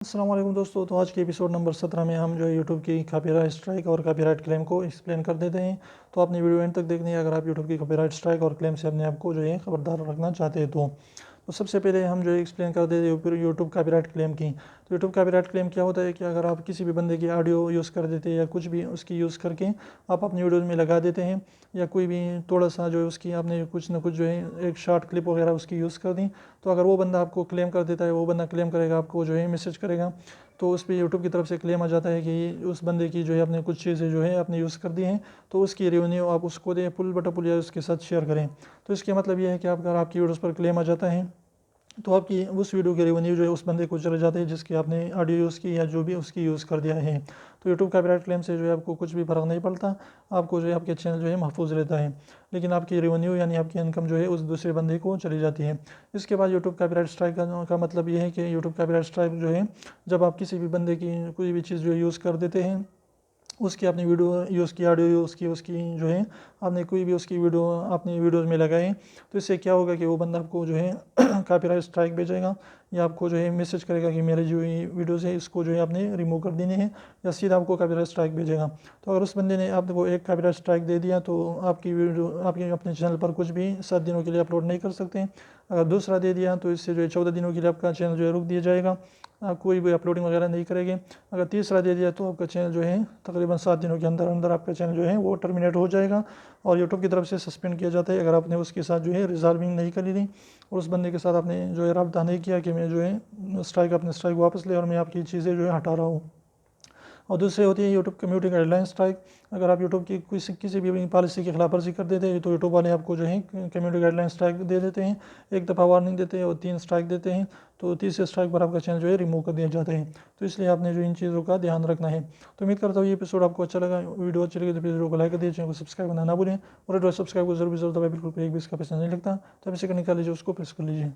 अस्सलाम वालेकुम दोस्तों। तो आज के एपिसोड नंबर 17 में हम जो है यूट्यूब की कॉपीराइट स्ट्राइक और कॉपीराइट क्लेम को एक्सप्लेन कर देते हैं। तो आपने वीडियो एंड तक देखनी है अगर आप यूट्यूब की कॉपीराइट स्ट्राइक और क्लेम से अपने आप को जो है खबरदार रखना चाहते हैं। तो सबसे पहले हम जो है एक्सप्लेन कर देते हैं यूट्यूब कॉपीराइट क्लेम की। तो यूट्यूब कॉपीराइट क्लेम क्या होता है कि अगर आप किसी भी बंदे की ऑडियो यूज़ कर देते हैं या कुछ भी उसकी यूज़ करके आप अपनी वीडियोज़ में लगा देते हैं, या कोई भी थोड़ा सा जो है उसकी आपने कुछ ना कुछ जो है एक शॉर्ट क्लिप वगैरह उसकी यूज़ कर दी, तो अगर वो बंदा आपको क्लेम कर देता है, वो बंदा क्लेम करेगा, आपको जो है मैसेज करेगा, तो उस पर यूट्यूब की तरफ से क्लेम आ जाता है कि उस बंदे की जो है आपने कुछ चीज़ें जो है आपने यूज़ कर दी हैं, तो उसकी रेवेन्यू आप उसको दें पुल बटा पुल या उसके साथ शेयर करें। तो इसके मतलब ये है कि आप अगर आपकी वीडियोज़ पर क्लेम आ जाता है तो आपकी उस वीडियो की रेवेन्यू जो है उस बंदे को चले जाते हैं जिसकी आपने ऑडियो यूज़ की या जो भी उसकी यूज़ कर दिया है। तो यूट्यूब कॉपीराइट क्लेम से जो है आपको कुछ भी फ़र्क नहीं पड़ता, आपको जो है आपके चैनल जो है महफूज रहता है, लेकिन आपकी रेवेन्यू यानी आपकी इनकम जो है उस दूसरे बंदे को चली जाती है। इसके बाद यूट्यूब कॉपीराइट स्ट्राइक का मतलब ये है कि यूट्यूब कॉपीराइट स्ट्राइक जो है जब आप किसी भी बंदे की कोई भी चीज़ जो है यूज़ कर देते हैं, उसकी आपने वीडियो यूज़ की, ऑडियो यूज़ की, उसकी जो है आपने कोई भी उसकी वीडियो अपनी वीडियोज़ में लगाए, तो इससे क्या होगा कि वो बंदा आपको जो है कॉपीराइट स्ट्राइक भेजेगा या आपको जो है मैसेज करेगा कि मेरे जो ये वीडियोज़ है इसको जो है आपने रिमूव कर देने हैं, या सीधा आपको कॉपीराइट स्ट्राइक भेजेगा। तो अगर उस बंदे ने आपको एक कॉपीराइट स्ट्राइक दे दिया तो आपकी वीडियो आपके अपने चैनल पर कुछ भी 7 दिनों के लिए अपलोड नहीं कर सकते। अगर दूसरा दे दिया तो इससे जो है 14 दिनों के लिए आपका चैनल जो है रुक दिया जाएगा, आप कोई भी अपलोडिंग वगैरह नहीं करेंगे। अगर तीसरा दे दिया तो आपका चैनल जो है तकरीबन 7 दिनों के अंदर अंदर आपका चैनल जो है वो टर्मिनेट हो जाएगा और यूट्यूब की तरफ से सस्पेंड किया जाता है अगर आपने उसके साथ जो है रिजॉल्विंग नहीं करी थी और उस बंदे के साथ आपने जो है रब्ता नहीं किया कि मैं जो है अपने स्ट्राइक वापस ले और मैं आपकी चीज़ें जो है हटा रहा हूँ। और दूसरी होती है यूट्यूब कम्युनिटी गाइडलाइन स्ट्राइक। अगर आप यूट्यूब की किसी भी पॉलिसी की खिलाफवर्जी कर देते हैं तो यूट्यूब वाले आपको जो है कम्युनिटी गाइडलाइन स्ट्राइक दे देते हैं, एक दफ़ा वार्निंग देते हैं और 3 स्ट्राइक देते हैं, तो तीसरे स्ट्राइक पर आपका चैनल जो है रिमूव कर दिया जाता है। तो इसलिए आपने जो इन चीज़ों का ध्यान रखना है। तो उम्मीद करता हूँ ये एपिसोड आपको अच्छा लगा। वीडियो अच्छी लगी तो वीडियो को लाइक कर दीजिए, चैनल को सब्सक्राइब करना ना भूलें और सब्सक्राइब को जरूर दबाए, बिल्कुल भी एक भी इसका पैसा नहीं लगता। तो आप इसे निकाल लीजिए, उसको प्रेस कर लीजिए।